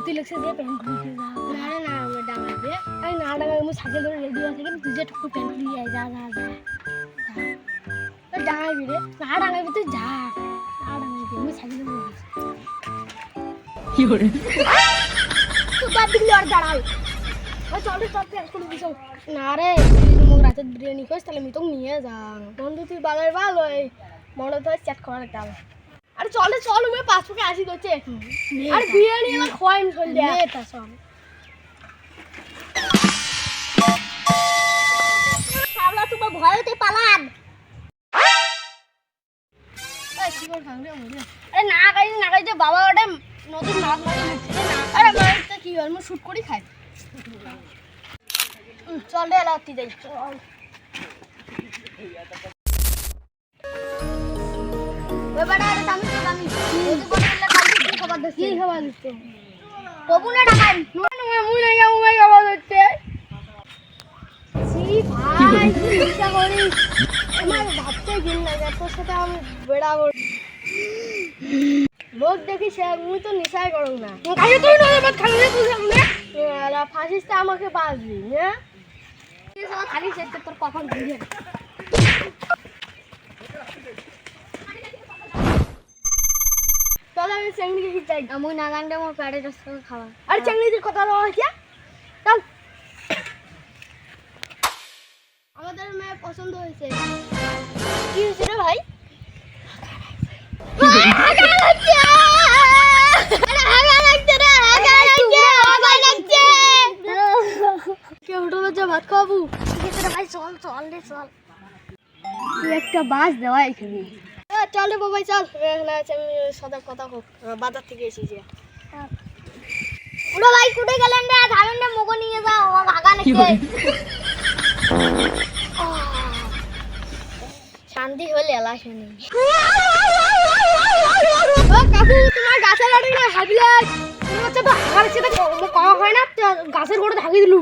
তুই লেখছে দিয়ে প্যান্ট খুলতে যা না আমি ডাঙাবে আই না ডাঙাবে আমি সাইকেল ধরে রেডি হয়ে থাকি তুই যে ঠুকু প্যান্ট খুলে আয় যা যা যা তো ডাঙাবি রে না ডাঙাবি তুই যা না ডাঙাবি আমি সাইকেল ধরে কি করে তুই বাদ দিলি আর দাঁড়াও ওই চল প্যান্ট খুলে দিছ না রে তুই মোক রাতে বিরিয়ানি খাস তাহলে আমি তো নিয়ে যা বন্ধু তুই বাগার ভালো এই মনে তো চ্যাট করার কাম আরে চলে চল আমি 5 টাকা 80 করছে আরে বিরিয়ানি এলা খোয়াইম চল দে এটা সব সাবলা তুমি ভয়তে পালান এই শিকর খাংরে মরে আরে না গাই যে বাবা ওটা নতুন মাছ মারছে না আরে মাছটা কি হল মই শুট করি খাই চল রে লাতি যাই চল বেবাড়া আরে দামি যদি বললে কালকে কি খবর দিছিস কি খবর দিছিস কবুনে টাকাই না মুই না যাও মই খবর দিতে সি ভাই ইচ্ছা করি আমার ভাবতে গিল না তোর সাথে আমি বেড়াবো লোক দেখি সে মুই তো নিশাই করব না কাজে তুই নয় মত খালি তুই সামনে আলা ফাসিস্তা আমাকে বাজলি হ্যাঁ তুই সব খালি চেষ্টা তোর কখন ঘুরে চল আমি চেংড়ি কি চাই আমি না গান্ডে মোর পেটে রস খাওয়া আরে চেংড়ির কথা বলা হচ্ছে চল আমাদের মেয়ে পছন্দ হয়েছে কি হয়েছে রে ভাই ভাত খাবো ভাই চল চল রে চল একটা বাস দেওয়া এখানে চল রে বাবাই চল আমি সদা কথা হোক বাজার থেকে এসেছি ওরা ভাই কুটে গেলেন রে ধামেন রে মগো নিয়ে যাও ভাগা নাকি শান্তি হলে এলা শুনি কাকু তোমার গাছের গাড়ি না হাবিলে তুমি হচ্ছে তো হাগার সাথে কম হয় না গাছের গোড়া ঢাকি দিলু